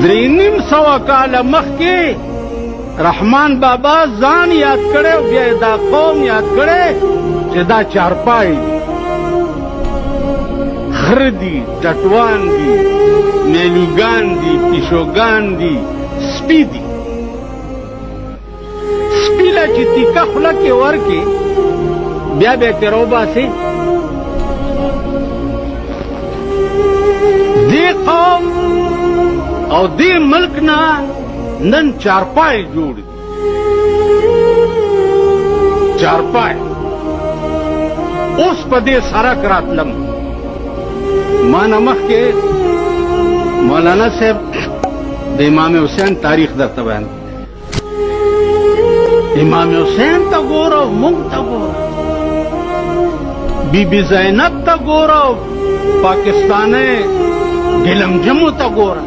درینیم سوا کال مخکې رحمان بابا ځان یاد کړی او بیا دا قوم یاد کړی چې دا چارپای دي، خره دي، ټټوان دي، میلوګان دي، پیشوګان دي، سپي دي. سپي له چې تیکه خوله کې ورکې بیا به یې ترې وباسې. دې قوم او دې ملک نه نن چارپای جوړ دي. چارپای اوس په دې سرک راتلم. ما نه مخکې مولانا صاحب د امام حسین تاریخ درته بیان. امام حسین ته ګوره او مونږ ته ګوره، بی بی زینب ته ګوره او پاکستانی ګلمجمو ته ګوره.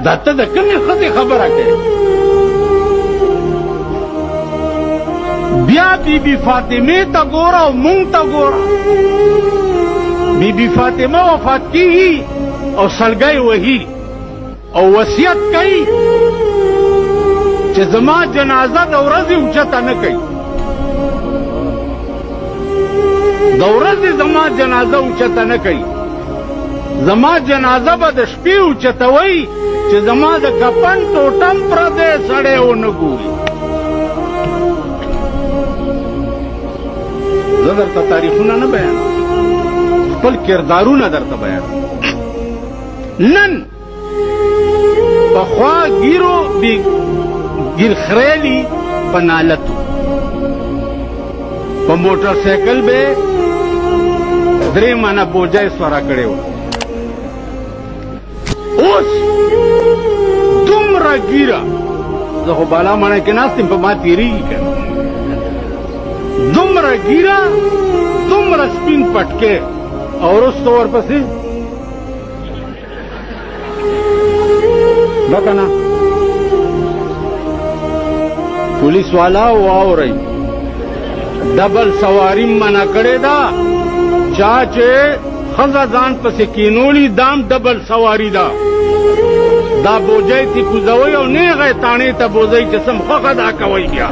دا ته د کومې ښځې خبره کوې؟ بیا بی بی فاطمه ته ګوره او مونږ ته ګوره. بی بی فاطمه وفات کیږي او سلګۍ وهي او وصیت کوي چې زما جنازه د ورځې اوچته نه کوي، د ورځې زما جنازه اوچته نه کوي، زما جنازه به د شپې اوچتوي چې زما د کفن ټوټم پردی سړی ونه ګوري. زه درته تاریخونه نه بیانوم، خپل کردارونه درته بیانوم. نن پخوا ګیرو ګیر خریلی په نالتو، په موټر سایکل به درې مانه بوجای سواره کړی و. اوس دومره ګیره، زه خو بالا ماڼۍ کې ناست یم، په ما تېرېږي که نه، دومره ګیره، دومره سپین پټکې او وروسته ورپسې ده که نه پولیس والا واورئ، ډبل سواري منع کړې ده. چا چې ښځه ځان پسې کینولي دام ډبل سواري ده. دا بوجۍ تی کوزوئ او نیغې تاڼې ته بوځئ چې سم خوښه دا کوئ. بیا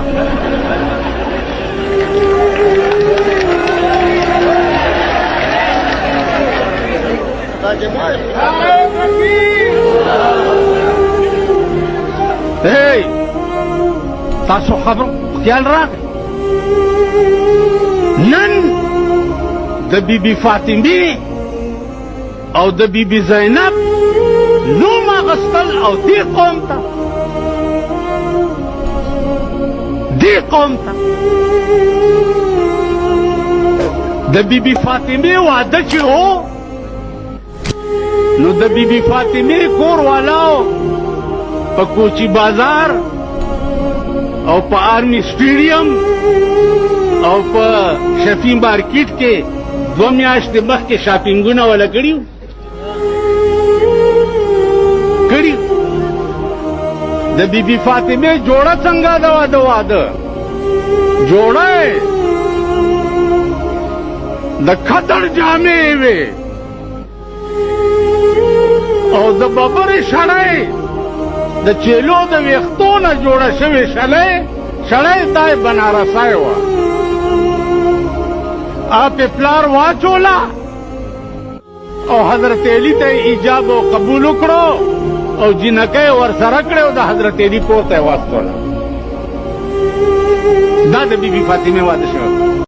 تاسو خبر خیال راغی. نن د بی بی فاطمه او د بی بی زینب نوم اغستل او دې قوم ته د بی بی فاطمه واده چې هو نو د بی بی فاطمه کور والاو په کوچی بازار او په آرمی سټیډیم او په شفی مارکیټ کې 2 میاشتې مخکې شاپینګونه ولا کړي. د بی بی فاطمه جوړه څنګه ده؟ واده جوړه د خطر جامې وې او د ببرې شړۍ د چیلو د ویښتو نه جوړه شوې شړۍ دای بنارسای وه. آپ پلار واچولا او حضرت علی ته ایجاب او قبول وکړو او جنکۍ ورسره کړې او د حضرت علی پورته یې واستوله. دا د بی بی فاطمه واده شوی.